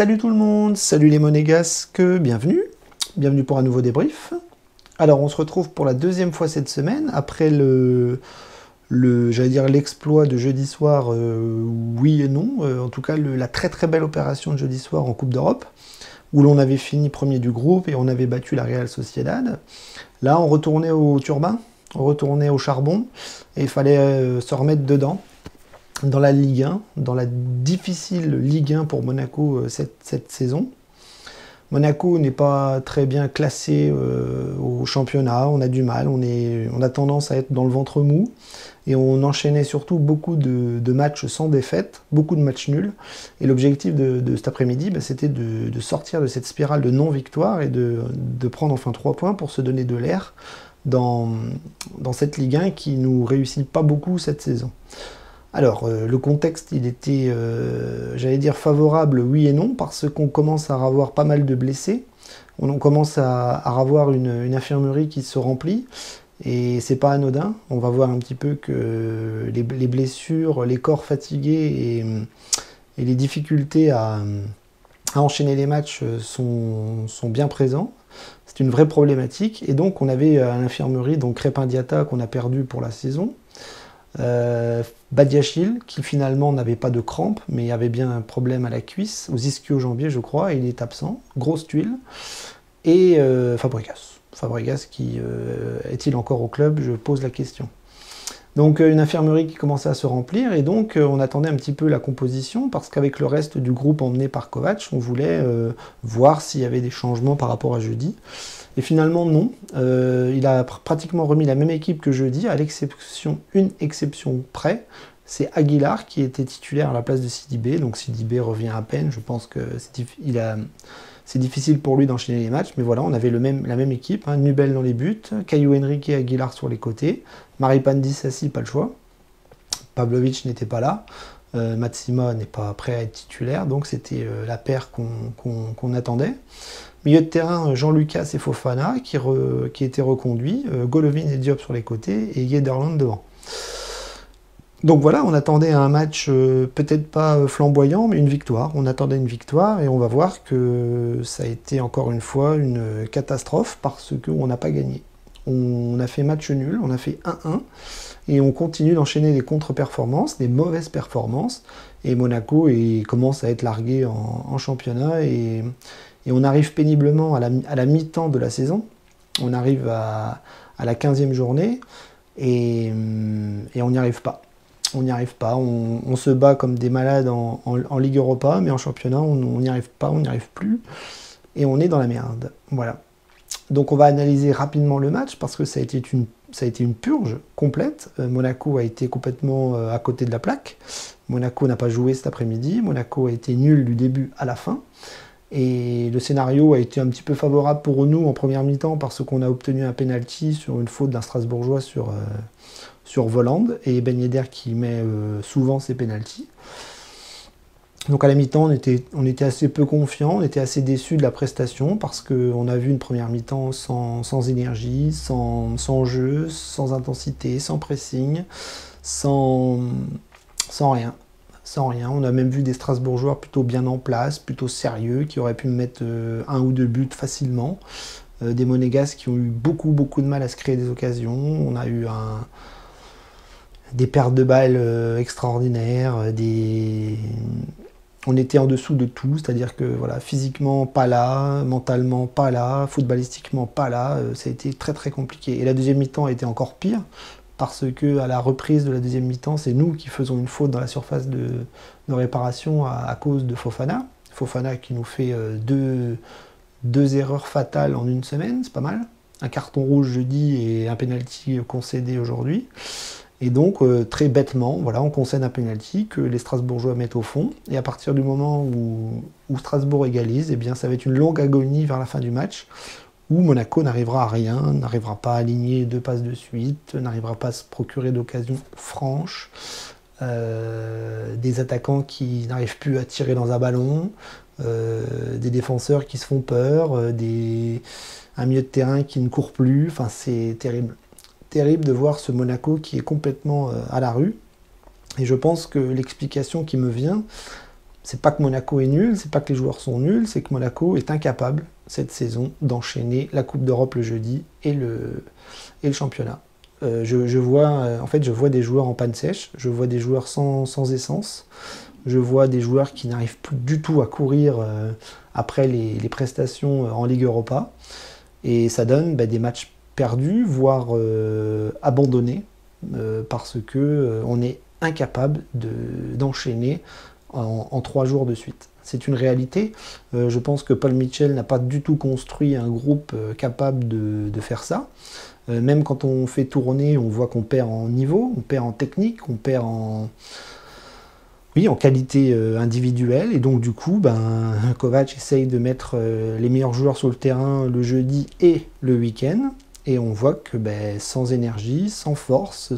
Salut tout le monde, salut les monégasques, bienvenue pour un nouveau débrief. Alors on se retrouve pour la deuxième fois cette semaine, après j'allais dire l'exploit de jeudi soir, oui et non, en tout cas la très très belle opération de jeudi soir en Coupe d'Europe, où l'on avait fini premier du groupe et on avait battu la Real Sociedad. Là on retournait au turbin, on retournait au charbon, et il fallait se remettre dedans. Dans la Ligue 1, dans la difficile Ligue 1 pour Monaco cette saison. Monaco n'est pas très bien classé au championnat, on a du mal, on a tendance à être dans le ventre mou, et on enchaînait surtout beaucoup de matchs sans défaite, beaucoup de matchs nuls, et l'objectif de cet après-midi, c'était de sortir de cette spirale de non-victoire et de prendre enfin 3 points pour se donner de l'air dans cette Ligue 1 qui nous réussit pas beaucoup cette saison. Alors, le contexte, il était, j'allais dire, favorable, oui et non, parce qu'on commence à avoir pas mal de blessés. On commence à avoir une infirmerie qui se remplit, et c'est pas anodin. On va voir un petit peu que les blessures, les corps fatigués et les difficultés à enchaîner les matchs sont bien présents. C'est une vraie problématique, et donc on avait à l'infirmerie donc Crépin Diatta qu'on a perdu pour la saison. Badiachil qui finalement n'avait pas de crampes mais avait bien un problème à la cuisse, aux ischio-jambiers je crois, et il est absent, grosse tuile, et Fabregas qui est-il encore au club, je pose la question. Donc une infirmerie qui commençait à se remplir, et donc on attendait un petit peu la composition, parce qu'avec le reste du groupe emmené par Kovac, on voulait voir s'il y avait des changements par rapport à jeudi. Et finalement non, il a pratiquement remis la même équipe que jeudi, à l'exception, une exception près, c'est Aguilar qui était titulaire à la place de Sidibé, donc Sidibé revient à peine, je pense que c'est difficile pour lui d'enchaîner les matchs, mais voilà, on avait la même équipe, hein, Nubel dans les buts, Caillou Henrique et Aguilar sur les côtés, Maripane Dissassi, pas le choix, Pavlovic n'était pas là, Matsima n'est pas prêt à être titulaire, donc c'était la paire qu'on attendait. Milieu de terrain, Jean-Lucas et Fofana qui étaient reconduits, Golovin et Diop sur les côtés et Yederland devant. Donc voilà, on attendait un match peut-être pas flamboyant, mais une victoire. On attendait une victoire, et on va voir que ça a été encore une fois une catastrophe parce qu'on n'a pas gagné. On a fait match nul, on a fait 1-1, et on continue d'enchaîner des contre-performances, des mauvaises performances, et Monaco commence à être largué en championnat, et on arrive péniblement à la mi-temps de la saison. On arrive à la 15e journée, et on n'y arrive pas. On n'y arrive pas, on se bat comme des malades en Ligue Europa, mais en championnat, on n'y arrive pas, on n'y arrive plus, et on est dans la merde. Voilà. Donc on va analyser rapidement le match, parce que ça a été une purge complète. Monaco a été complètement à côté de la plaque. Monaco n'a pas joué cet après-midi. Monaco a été nul du début à la fin. Et le scénario a été un petit peu favorable pour nous en première mi-temps, parce qu'on a obtenu un penalty sur une faute d'un Strasbourgeois sur Voland, et Ben Yedder qui met souvent ses pénaltys. Donc à la mi-temps, on était assez peu confiants, on était assez déçus de la prestation, parce qu'on a vu une première mi-temps sans énergie, sans jeu, sans intensité, sans pressing, sans rien. Sans rien. On a même vu des Strasbourgeois plutôt bien en place, plutôt sérieux, qui auraient pu mettre 1 ou 2 buts facilement. Des Monégasques qui ont eu beaucoup de mal à se créer des occasions. On a eu des pertes de balles extraordinaires, on était en dessous de tout, c'est-à-dire que voilà, physiquement pas là, mentalement pas là, footballistiquement pas là, ça a été très compliqué. Et la deuxième mi-temps a été encore pire, parce que à la reprise de la deuxième mi-temps, c'est nous qui faisons une faute dans la surface de réparation à cause de Fofana. Fofana qui nous fait deux erreurs fatales en une semaine, c'est pas mal. Un carton rouge jeudi et un penalty concédé aujourd'hui. Et donc, très bêtement, voilà, on concède un penalty que les Strasbourgeois mettent au fond. Et à partir du moment où Strasbourg égalise, eh bien, ça va être une longue agonie vers la fin du match, où Monaco n'arrivera à rien, n'arrivera pas à aligner 2 passes de suite, n'arrivera pas à se procurer d'occasions franches, des attaquants qui n'arrivent plus à tirer dans un ballon, des défenseurs qui se font peur, un milieu de terrain qui ne court plus, enfin c'est terrible. Terrible de voir ce Monaco qui est complètement à la rue. Et je pense que l'explication qui me vient, C'est pas que Monaco est nul, c'est pas que les joueurs sont nuls, c'est que Monaco est incapable cette saison d'enchaîner la Coupe d'Europe le jeudi et le championnat. Je vois des joueurs en panne sèche, je vois des joueurs sans essence, je vois des joueurs qui n'arrivent plus du tout à courir après les prestations en Ligue Europa. Et ça donne des matchs perdus, voire abandonnés, parce que on est incapable d'enchaîner en 3 jours de suite. C'est une réalité. Je pense que Paul Mitchell n'a pas du tout construit un groupe capable de faire ça. Même quand on fait tourner, on voit qu'on perd en niveau, on perd en technique, on perd en qualité individuelle. Et donc du coup, Kovac essaye de mettre les meilleurs joueurs sur le terrain le jeudi et le week-end. Et on voit que sans énergie, sans force,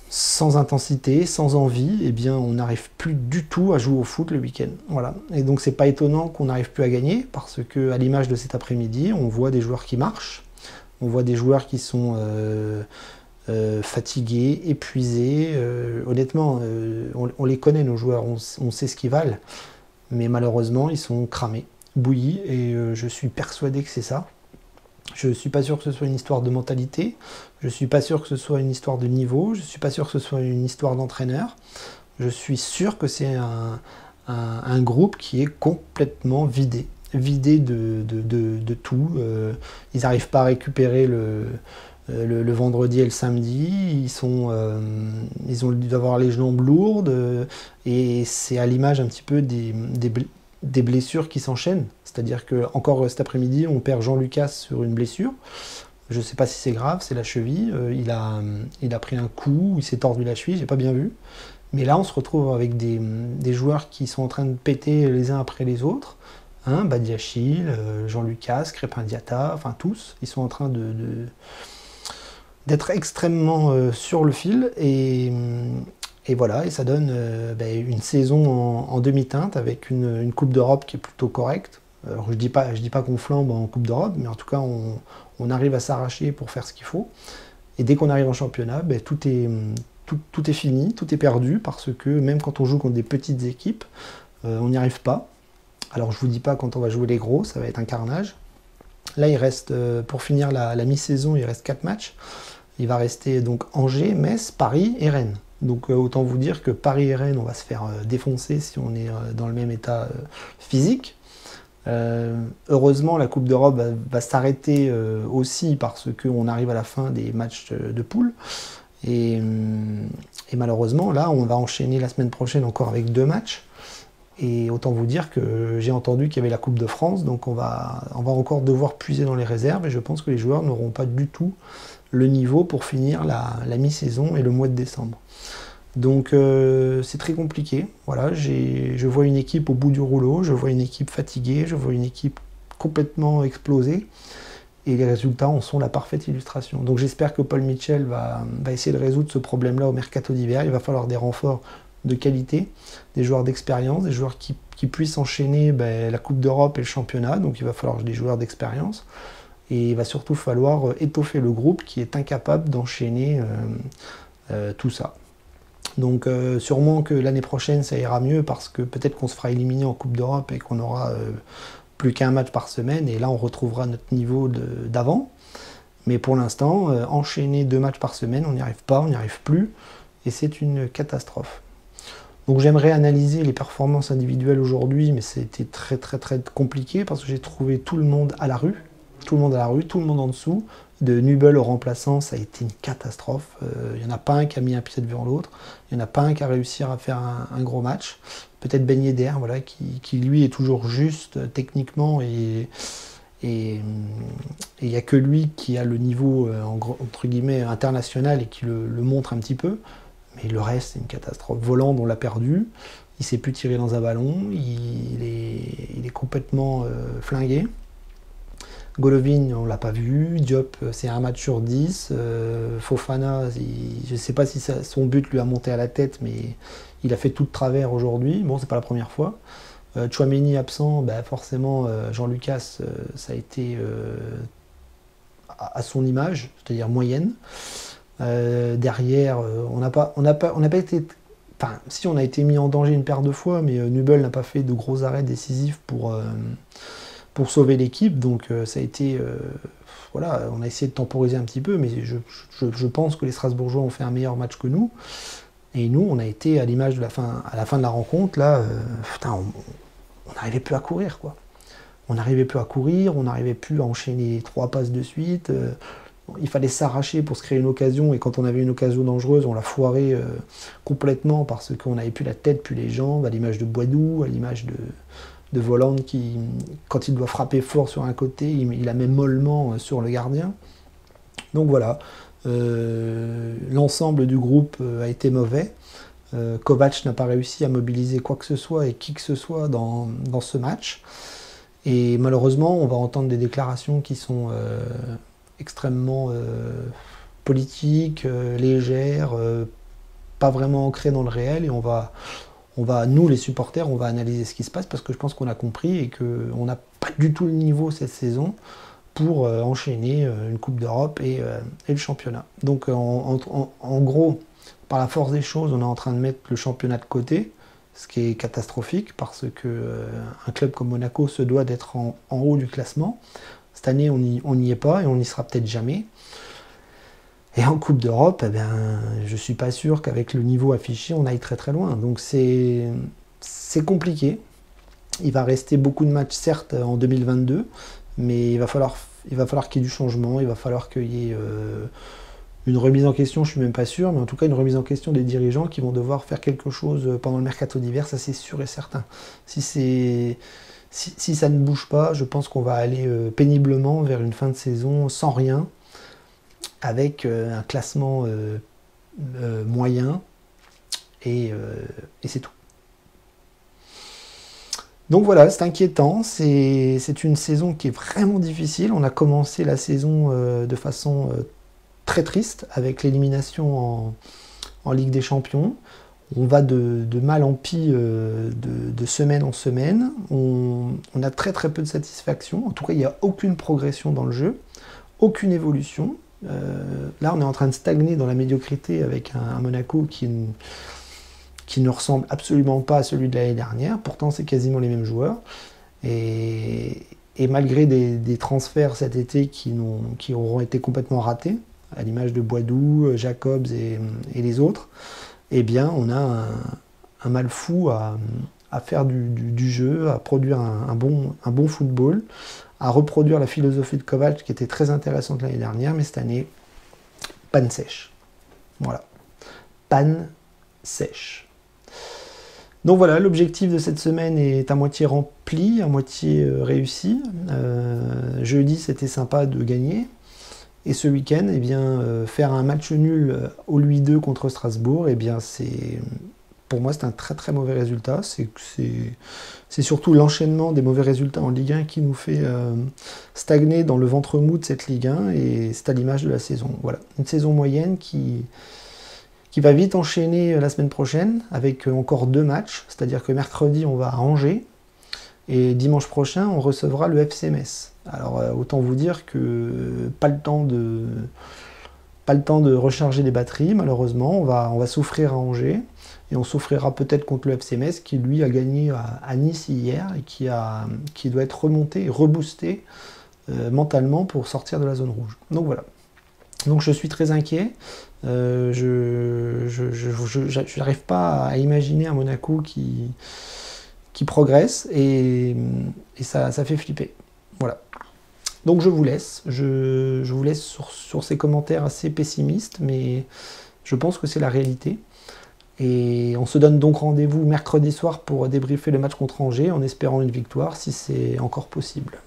sans intensité, sans envie, eh bien on n'arrive plus du tout à jouer au foot le week-end. Voilà. Et donc c'est pas étonnant qu'on n'arrive plus à gagner, parce que à l'image de cet après-midi, on voit des joueurs qui marchent, on voit des joueurs qui sont fatigués, épuisés. Honnêtement, on les connaît nos joueurs, on sait ce qu'ils valent, mais malheureusement ils sont cramés, bouillis, et je suis persuadé que c'est ça. Je ne suis pas sûr que ce soit une histoire de mentalité, je ne suis pas sûr que ce soit une histoire de niveau, je ne suis pas sûr que ce soit une histoire d'entraîneur. Je suis sûr que c'est un groupe qui est complètement vidé de tout. Ils n'arrivent pas à récupérer le vendredi et le samedi, ils ont dû avoir les jambes lourdes, et c'est à l'image un petit peu des blessures qui s'enchaînent. C'est-à-dire que encore cet après-midi, on perd Jean Lucas sur une blessure. Je ne sais pas si c'est grave, c'est la cheville. Il a pris un coup, il s'est tordu la cheville, j'ai pas bien vu. Mais là, on se retrouve avec des joueurs qui sont en train de péter les uns après les autres. Badiachil, Jean Lucas, Crépin Diatta, enfin tous, ils sont en train d'être extrêmement sur le fil. Et voilà, et ça donne une saison en demi-teinte avec une Coupe d'Europe qui est plutôt correcte. Alors, je dis pas qu'on flambe en Coupe d'Europe, mais en tout cas, on arrive à s'arracher pour faire ce qu'il faut. Et dès qu'on arrive en championnat, tout est fini, tout est perdu, parce que même quand on joue contre des petites équipes, on n'y arrive pas. Alors, je vous dis pas quand on va jouer les gros, ça va être un carnage. Là, il reste, pour finir la mi-saison, il reste 4 matchs. Il va rester donc Angers, Metz, Paris et Rennes. Donc autant vous dire que Paris et Rennes, on va se faire défoncer si on est dans le même état physique. Heureusement, la Coupe d'Europe va s'arrêter aussi parce qu'on arrive à la fin des matchs de poule. Et malheureusement, là, on va enchaîner la semaine prochaine encore avec 2 matchs. Et autant vous dire que j'ai entendu qu'il y avait la Coupe de France, donc on va encore devoir puiser dans les réserves. Et je pense que les joueurs n'auront pas du tout le niveau pour finir la mi-saison et le mois de décembre. Donc c'est très compliqué. Voilà, je vois une équipe au bout du rouleau, je vois une équipe fatiguée, je vois une équipe complètement explosée. Et les résultats en sont la parfaite illustration. Donc j'espère que Paul Mitchell va essayer de résoudre ce problème-là au mercato d'hiver. Il va falloir des renforts de qualité, des joueurs d'expérience, des joueurs qui puissent enchaîner la Coupe d'Europe et le championnat. Donc il va falloir des joueurs d'expérience. Et il va surtout falloir étoffer le groupe qui est incapable d'enchaîner tout ça. Donc sûrement que l'année prochaine ça ira mieux, parce que peut-être qu'on se fera éliminer en Coupe d'Europe et qu'on aura plus qu'un match par semaine, et là on retrouvera notre niveau d'avant. Mais pour l'instant, enchaîner 2 matchs par semaine, on n'y arrive pas, on n'y arrive plus, et c'est une catastrophe. Donc j'aimerais analyser les performances individuelles aujourd'hui, mais c'était très très très compliqué, parce que j'ai trouvé tout le monde à la rue, tout le monde en dessous. De Nubel au remplaçant, ça a été une catastrophe. Il n'y en a pas un qui a mis un pied devant l'autre. Il n'y en a pas un qui a réussi à faire un gros match. Peut-être Ben Yedder, voilà, qui lui est toujours juste techniquement, et il n'y a que lui qui a le niveau entre guillemets international et qui le montre un petit peu. Mais le reste, c'est une catastrophe. Voland, on l'a perdu. Il ne sait plus tirer dans un ballon. Il est complètement flingué. Golovin, on ne l'a pas vu. Diop, c'est un match sur 10. Fofana, je ne sais pas si son but lui a monté à la tête, mais il a fait tout de travers aujourd'hui. Bon, c'est pas la première fois. Tchouaméni absent, forcément, Jean Lucas, ça a été à son image, c'est-à-dire moyenne. Derrière, on n'a pas été Enfin, si on a été mis en danger une paire de fois, mais Nubel n'a pas fait de gros arrêts décisifs pour sauver l'équipe, donc ça a été... voilà, on a essayé de temporiser un petit peu, mais je pense que les Strasbourgeois ont fait un meilleur match que nous. Et nous, on a été à l'image de à la fin de la rencontre, là, putain, on n'arrivait plus à courir, quoi. On n'arrivait plus à courir, on n'arrivait plus à enchaîner 3 passes de suite. Il fallait s'arracher pour se créer une occasion, et quand on avait une occasion dangereuse, on la foirait complètement parce qu'on n'avait plus la tête, plus les jambes, à l'image de Boidou, à l'image de Voland qui, quand il doit frapper fort sur un côté, il la met mollement sur le gardien. Donc voilà, l'ensemble du groupe a été mauvais. Kovac n'a pas réussi à mobiliser quoi que ce soit et qui que ce soit dans ce match. Et malheureusement, on va entendre des déclarations qui sont extrêmement politiques, légères, pas vraiment ancrées dans le réel, et on va, nous les supporters, on va analyser ce qui se passe parce que je pense qu'on a compris et qu'on n'a pas du tout le niveau cette saison pour enchaîner une Coupe d'Europe et le championnat. Donc en gros, par la force des choses, on est en train de mettre le championnat de côté, ce qui est catastrophique parce que un club comme Monaco se doit d'être en haut du classement. Cette année, on n'y est pas et on n'y sera peut-être jamais. Et en Coupe d'Europe, eh bien, je ne suis pas sûr qu'avec le niveau affiché, on aille très très loin. Donc c'est compliqué. Il va rester beaucoup de matchs, certes, en 2022, mais il va falloir qu'il y ait du changement, il va falloir qu'il y ait une remise en question, je ne suis même pas sûr, mais en tout cas une remise en question des dirigeants qui vont devoir faire quelque chose pendant le mercato d'hiver, ça c'est sûr et certain. Si ça ne bouge pas, je pense qu'on va aller péniblement vers une fin de saison sans rien, avec un classement moyen, et c'est tout. Donc voilà, c'est inquiétant, c'est une saison qui est vraiment difficile. On a commencé la saison de façon très triste, avec l'élimination en Ligue des Champions. On va de mal en pis de semaine en semaine. On a très très peu de satisfaction. En tout cas, il n'y a aucune progression dans le jeu, aucune évolution. Là, on est en train de stagner dans la médiocrité avec un Monaco qui ne ressemble absolument pas à celui de l'année dernière. Pourtant, c'est quasiment les mêmes joueurs. Et malgré des transferts cet été qui auront été complètement ratés, à l'image de Boidou, Jacobs et les autres, eh bien, on a un mal fou à faire du jeu, à produire un bon football, à reproduire la philosophie de Kovac qui était très intéressante l'année dernière, mais cette année, panne sèche. Voilà. Panne sèche. Donc voilà, l'objectif de cette semaine est à moitié rempli, à moitié réussi. Jeudi, c'était sympa de gagner. Et ce week-end, eh bien, faire un match nul au Louis II contre Strasbourg, eh bien, pour moi, c'est un très très mauvais résultat. C'est surtout l'enchaînement des mauvais résultats en Ligue 1 qui nous fait stagner dans le ventre mou de cette Ligue 1, et c'est à l'image de la saison. Voilà, une saison moyenne qui va vite enchaîner la semaine prochaine avec encore 2 matchs, c'est-à-dire que mercredi, on va à Angers, et dimanche prochain, on recevra le FC Metz. Alors, autant vous dire que pas le temps de recharger les batteries, malheureusement. On va souffrir à Angers, et on souffrira peut-être contre le FC Metz, qui lui a gagné à Nice hier, et qui doit être remonté et reboosté mentalement pour sortir de la zone rouge. Donc voilà. Donc je suis très inquiet. Je n'arrive pas à imaginer un Monaco qui progresse, et ça fait flipper. Voilà. Donc je vous laisse. Je vous laisse sur ces commentaires assez pessimistes, mais je pense que c'est la réalité. Et on se donne donc rendez-vous mercredi soir pour débriefer le match contre Angers, en espérant une victoire si c'est encore possible.